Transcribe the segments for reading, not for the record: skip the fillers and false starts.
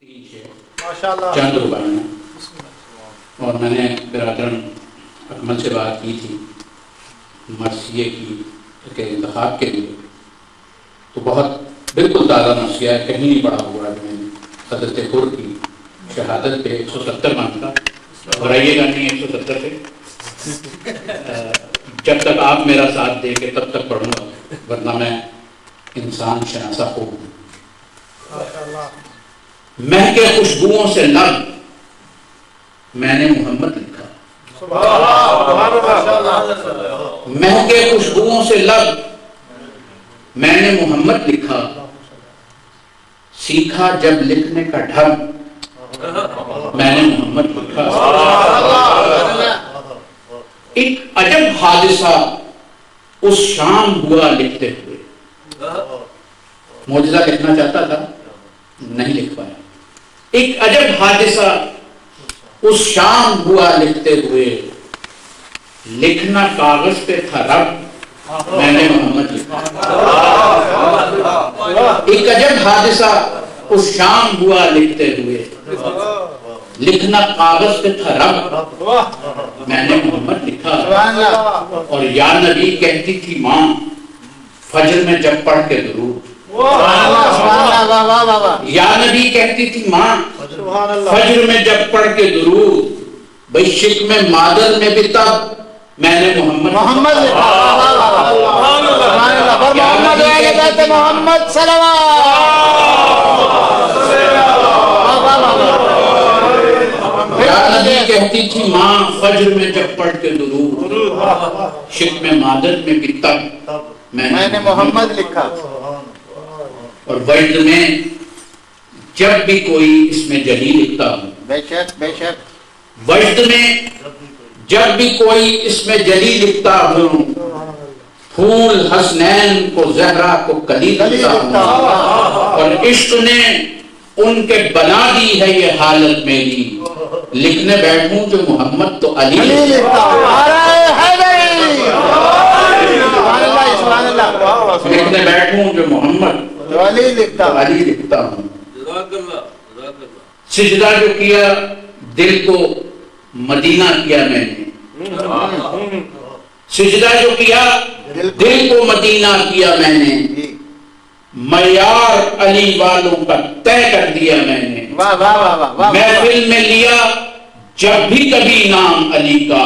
چند رباعیاں، اور میں نے برادرن اکمل سے بات کی تھی مرثیے کے انتخاب کے لیے، تو بہت بالکل تازہ مرثیہ ہے، کہیں نہیں پڑھا ہوا ہے میں نے حضرت حر کی شہادت پہ 170 مانگتا، گھبرائیے گا نہیں 170 پہ، جب تک آپ میرا ساتھ دیں گے تب تک پڑھوں گا، ورنہ میں انسان شناسا ہوں۔ مہکے خوشبوؤں سے لب میں نے محمد لکھا، مہکے خوشبوؤں سے لب میں نے محمد لکھا، سیکھا جب لکھنے کا ڈھنگ میں نے محمد لکھا۔ ایک عجب حادثہ اس شام ہوا لکھتے ہوئے، معجزہ لکھنا چاہتا تھا نہیں لکھ پایا، ایک عجب حادثہ اس شام ہوا لکھتے ہوئے، لکھنا کاغذ پہ تھا رب میں نے محمد لکھا۔ ایک عجب حادثہ اس شام ہوا لکھتے ہوئے، لکھنا کاغذ پہ تھا رب میں نے محمد لکھا۔ اور یا نبی کہتی تھی ماں فجر میں جب پڑھ کے درود، یا نبی کہتی تھی ماں فجر میں جب پڑھ کے درود، بھئی شکم مادر میں بھی تب میں نے محمد یا نبی کہتی تھی ماں فجر میں جب پڑھ کے درود، شکم مادر میں بھی تب میں نے محمد لکھا۔ اور ورد میں جب بھی کوئی اس میں جلی لکھتا ہوں، بے شک ورد میں جب بھی کوئی اس میں جلی لکھتا ہوں، پھول حسنین کو زہرا کو کلی لکھتا ہوں، اور عشق نے ان کے بنا دی ہے یہ حالت میری، لکھنے بیٹھوں جو محمد تو علی لکھتا ہوں، لکھنے بیٹھوں جو محمد تو علی لکھتا ہوں۔ سجدہ جو کیا دل کو مدینہ کیا میں نے، سجدہ جو کیا دل کو مدینہ کیا میں نے، معیار علی والوں کا طے کر دیا میں نے، محفل میں لیا جب بھی کبھی نام علی کا،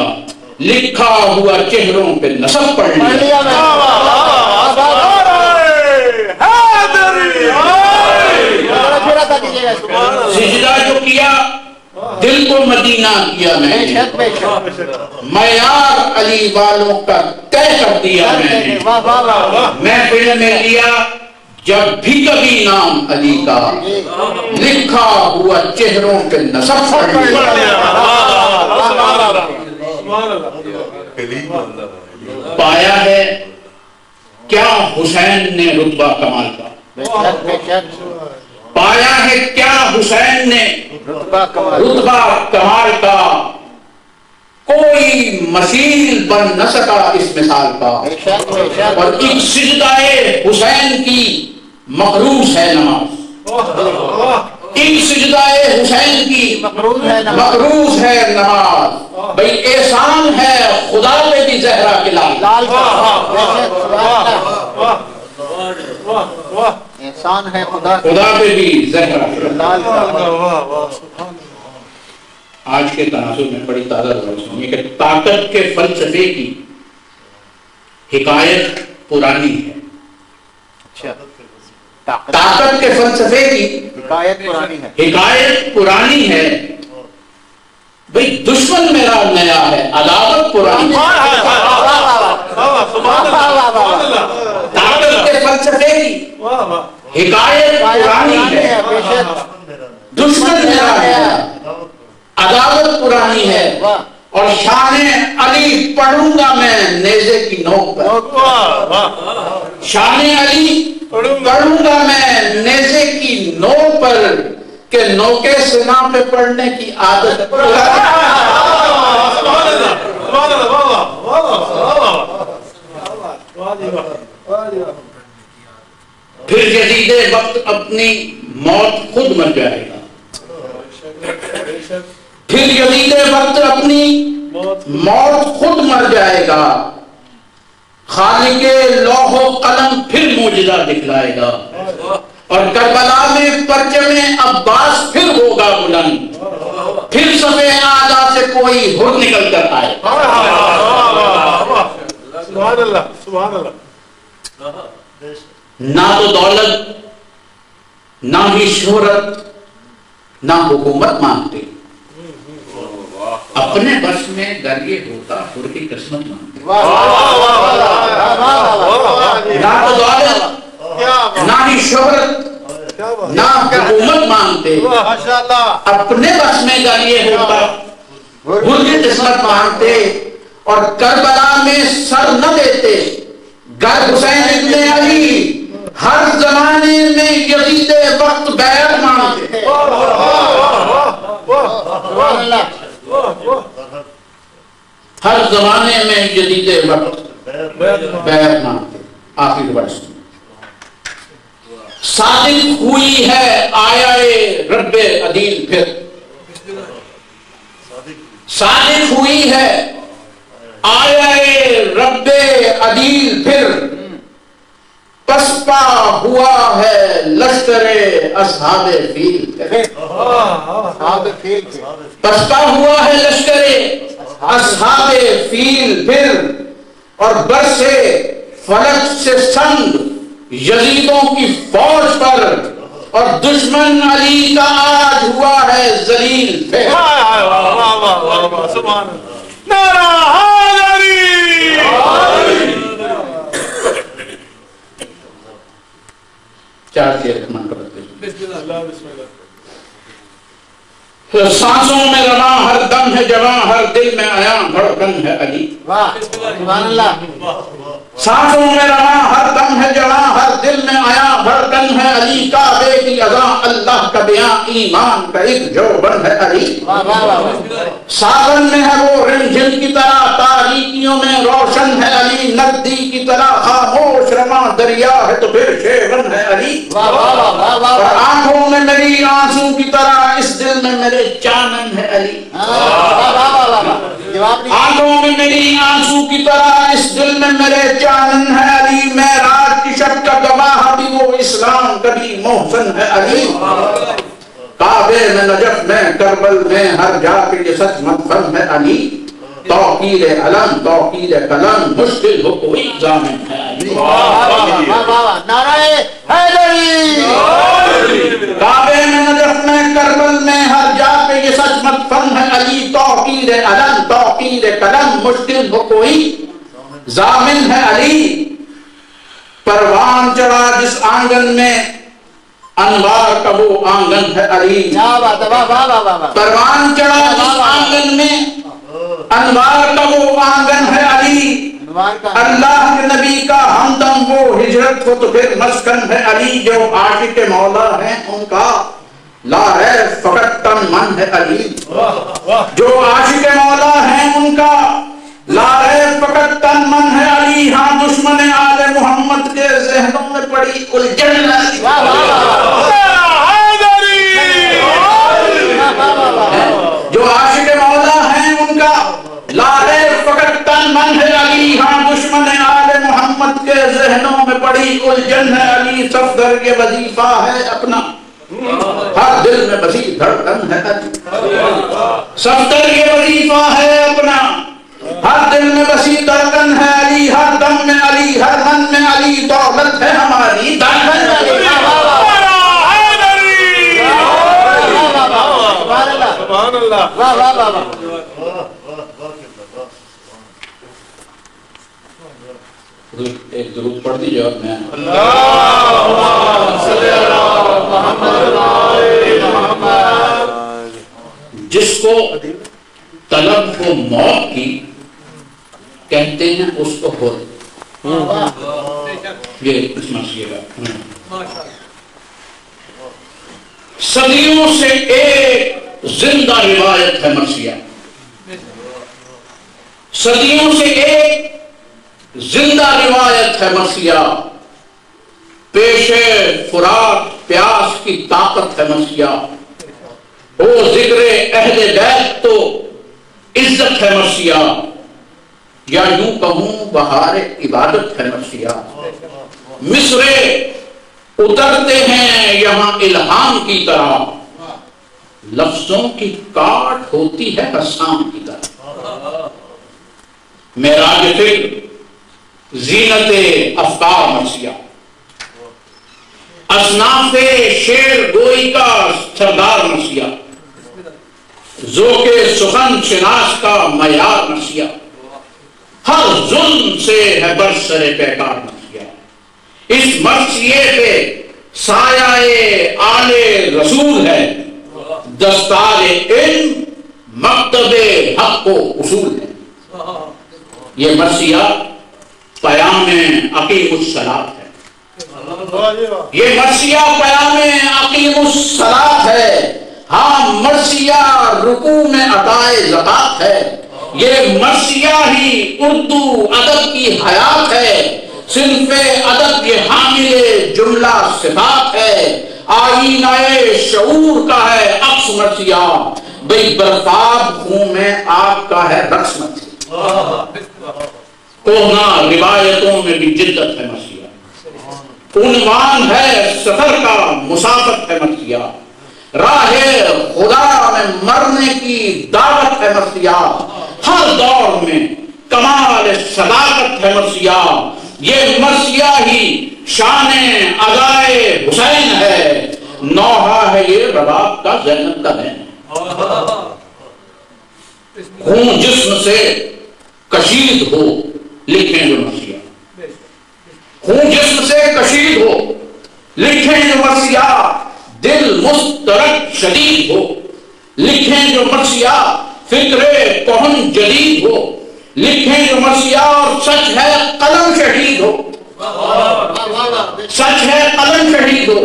لکھا ہوا چہروں پہ نسب پڑھ لیا۔ سجدہ جو کیا دل کو مدینہ کیا میں نے، معیار علی والوں کا طے کر دیا میں نے، محفل میں لیا جب بھی کبھی نام علی کا، لکھا ہوا چہروں پہ نسب پڑھ لیا۔ پایا ہے کیا حسین نے رتبہ کمال کا، پایا ہے کیا حسین نے رتبہ کمال کا، کوئی مثیل بن نہ سکا اس مثال کا، اور ایک سجدہ حسین کی مقروض ہے نماز، ایک سجدہ حسین کی مقروض ہے نماز، بھئی احسان ہے خدا پہ بھی زہرا کے لال، احسان ہے خدا پہ بھی زہرا کے لال۔ آج کے تناظر میں بڑی تازہ ضرور سنیے کہ طاقت کے فلسفے کی حکایت پرانی ہے، طاقت کے فلسفے کی حکایت پرانی ہے، بھئی دشمن میرا نیا ہے عداوت پرانی ہے، طاقت کے فلسفے کی حکایت پرانی ہے، دشمن میرا نیا عداوت پرانی ہے، اور شان علی پڑھوں گا میں نیزے کی نوک پر، شان علی پڑھوں گا میں نیزے کی نوک پر، کہ نوکے سنا پہ پڑھنے کی عادت پھر جدید وقت اپنی موت خود مر جائے گا، پھر یزید وقت اپنی موت خود مر جائے گا، خالق لوح و قلم پھر معجزہ دکھلائے گا، اور کربلا میں پرچم عباس پھر ہوگا بلند، پھر صفے اعلیٰ سے کوئی حر نکل کر آئے۔ سبحان اللہ سبحان اللہ۔ نہ تو دولت، نہ ہی شہرت، نہ حکومت مانگتے، اپنے بس میں گر یہ ہوتا حر کی قسمت مانگتے۔ نہ تو دولت، نہ ہی شہرت، نہ حکومت مانگتے، اپنے بس میں گر یہ ہوتا حر کی قسمت مانگتے، اور کربلا میں سر نہ دیتے گر حسین ابن علی، ہر زمانے میں یزید وقت بیعت مانگتے۔ ہر زمانے میں یزید وقت بیعت مانگتے۔ آخر ورس صادق ہوئی ہے آیا رب عدیل، پھر صادق ہوئی ہے آیا رب عدیل، پھر پسپا ہوا ہے لشکر اصحاب فیل، پسپا ہوا ہے لشکر اصحاب فیل، پھر اور برسے فلک سے سنگ یزیدوں کی فوج پر، اور دشمن علی کا آج ہوا ہے ذلیل، پھر چار شیر رحمان کرتے ہیں۔ سانسوں میں رواں ہر دم ہے جواں، ہر دل میں آیا دھڑکن ہے علی۔ سبحان اللہ۔ سانسوں میں رواں ہر دم ہے جواں، ہر دل میں آیا دھڑکن ہے علی، کعبے کی اذاں اللہ کا بیاں، ایمان کا ایک جوبن ہے علی۔ ساون میں ہے وہ رمجھم کی طرح، تاریکیوں میں روشن ہے علی، نردی کی طرح خاموش رواں دریا ہے تو پھر شیون ہے علی۔ اور آنکھوں میں میری آنسو کی طرح، اس دل میں میرے چانن ہے علی۔ آنکھوں میں میری آنسو کی طرح، اس دل میں میرے چانن ہے علی، معراج کی شب کا گواہ بھی وہ اسلام کا بھی محسن ہے علی۔ کعبے میں نجف میں کربل میں ہر جا کے یہ سچ مدفن ہے علی، توقیر علم توقیر قلم مشکل ہو کوئی ضامن ہے علی۔ نعرہ حیدری۔ کعبے میں نجف میں کربل میں ہر جا پہ یہ سچ مدفن ہے علی، توقیر علم توقیر قلم مشکل ہو کوئی ضامن ہے علی۔ پروان چڑھا جس آنگن میں انوار کا وہ آنگن ہے علی، پروان چڑھا جس آنگن میں انوار کا وہ آنگن ہے علی، اللہ کے نبی کا ہمدم وہ ہجرت ہو تو پھر مسکن ہے علی، جو عاشق مولا ہیں ان کا لا ہے فقط تن من ہے علی، جو عاشق مولا ہیں ان کا لا ہے فقط تن من ہے علی، ہاں دشمن آل محمد کے ذہنوں میں پڑی الجھن ہے جو عاشق مولا ہیں ان کا لا ہے فقط تن من ہے علی، ہاں دشمن آل محمد کے ذہنوں میں پڑی الجھن ہے علی، صفدر کے وظیفہ ہے اپنا ہر دل میں بسی دھڑکن ہے علی، صفدر کے وظیفہ ہے اپنا ہر دل میں بسی دھڑکن ہے علی، ہر دم میں علی ہر من میں علی، دولت ہے ہماری دامن علی۔ سبحان اللہ۔ واہ واہ واہ واہ۔ ایک درود پڑھ دیجیے اور میں جس کو طلب کو موت کی کہتے ہیں اس کو ہو یہ سمجھیے گا۔ صدیوں سے ایک زندہ روایت ہے مرثیہ، صدیوں سے ایک زندہ روایت ہے مرثیہ، پیش فرات پیاس کی طاقت ہے مرثیہ، او ذکر اہل بیت تو عزت ہے مرثیہ، یا یوں کہوں بہار عبادت ہے مرثیہ۔ مصرے اترتے ہیں یہاں الہام کی طرح، لفظوں کی کاٹ ہوتی ہے حسام کی طرح۔ معراج فکر زینت افکار مرثیہ، اصناف شعر گوئی کا سردار مرثیہ، ذوق سخن شناس کا معیار مرثیہ، ہر ظلم سے ہے برسر پیکار مرثیہ۔ اس مرثیے پہ سایہ آل رسول ہے، دستار علم مکتب حق و اصول ہے۔ یہ مرثیہ پیام عقیم الصلاۃ ہے، یہ مرثیہ پیام عقیم الصلاۃ ہے۔ ہاں مرثیہ رکوع میں ادائے زکات ہے، یہ مرثیہ ہی اردو ادب کی حیات ہے۔ صنف ادب یہ حامل جملہ صفات ہے، آئینہ شعور کا ہے عکس مرثیہ، بھئی برفاب خون میں آگ کا ہے رقص مرثیہ۔ کوہنا روایتوں میں بھی جدت ہے مرثیہ، عنوان ہے سفر کا مسافت ہے مرثیہ، راہ خدا میں مرنے کی دعوت ہے مرثیہ، ہر دور میں کمال صداقت ہے مرثیہ۔ یہ مرثیہ ہی شان ادائے حسین ہے، نوحہ ہے یہ رباب کا زینب کا بہن۔ خون جسم سے کشید ہو لکھیں جو مرثیہ، خون جسم سے کشید ہو لکھیں جو مرثیہ، دل مسترد شدید ہو لکھیں جو مرثیہ، فکر کہن جدید ہو لکھیں جو مرثیہ، اور سچ ہے قلم شہید ہو، سچ ہے قلم شہید ہو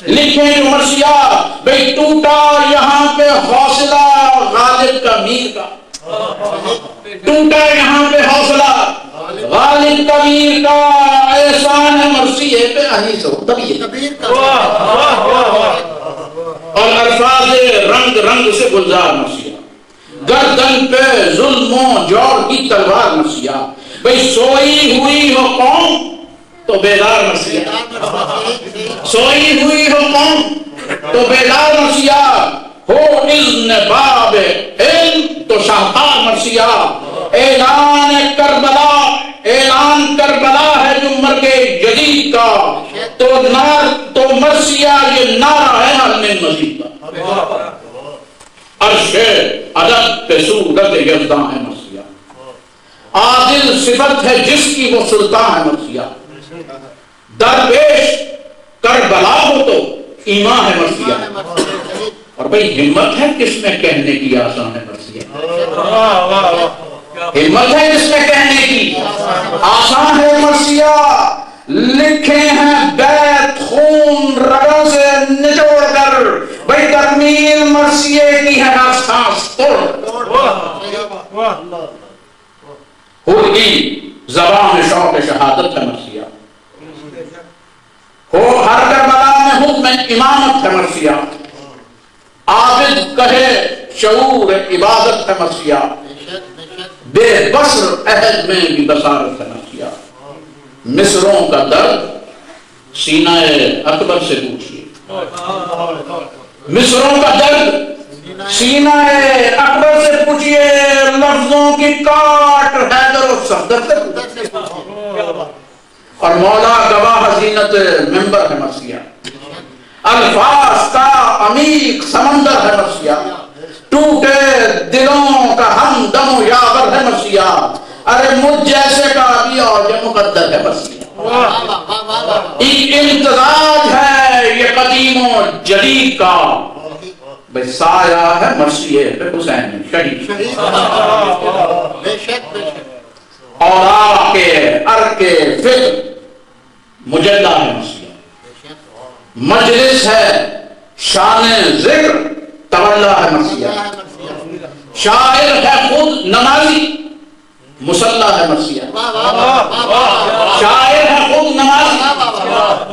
لکھیں جو مرثیہ۔ بھئی ٹوٹا یہاں پہ حوصلہ غالب کا میر کا، ٹوٹا یہاں پہ حوصلہ غالب کا میر کا، احسان ہے مرثیے پہ انیس ہو کبیر کا۔ اور الفاظ رنگ رنگ سے گلزار مرثیہ، گردن پہ ظلم و جور کی تلوار مرثیہ۔ بھئی سوئی ہوئی ہو قوم تو بیدار مرثیہ، سوئی ہوئی ہو قوم تو بیدار مرثیہ، ہو اذن باب علم تو شاہکار مرثیہ۔ اعلان کربلا، اعلان کربلا ہے جو مرگ جدید کا، تو مرثیہ یہ نعرہ ہے حل من مزید کا۔ عرش ادب پہ صورت یزداں ہے مرثیہ، عادل صفت ہے جس کی وہ سلطان ہے مرثیہ۔ درویش کربلا ہو تو ایمان ہے مرثیہ، اور بھئی ہمت ہے کس میں کہنے کی آسان ہے مرثیہ، ہمت ہے جس میں کہنے کی آسان ہے مرثیہ۔ لکھے ہیں بیت خون رگوں سے نچوڑ کر، بھئی تکمیل مرثیے کی ہے سانس توڑ، ہوگی زبان شوق شہادت ہے مرثیہ، ہو ہر کربلا میں حکم امامت ہے مرثیہ، عابد کہے شعور عبادت ہے مرثیہ، بے بصر عہد میں بھی بصارت ہے مرثیہ۔ مصروں کا درد سینہ اکبر سے پوچھئے، مصروں کا درد سینہ اکبر سے پوچھئے، لفظوں کی کاٹ حیدر و صفدر سے پوچھئے، اور مولا گواہ زینت ممبر ہے مرثیہ، الفاظ کا عمیق سمندر ہے مرثیہ، ٹوٹے دلوں کا ہمدم و یاور ہے مرثیہ، ارے مجھ جیسے کا بھی اور یہ مقدر ہے مرثیہ۔ ایک امتزاج ہے یہ قدیم و جدید کا، بھئی سایہ ہے مرثیے پہ حسین شہید، اور آکے ارکے فکر مجلہ ہے مرثیہ، مجلس ہے شان ذکر تولا ہے مرثیہ، شاعر ہے خود نمازی مسلح ہے مرثیہ، شاعر ہے خود نمازی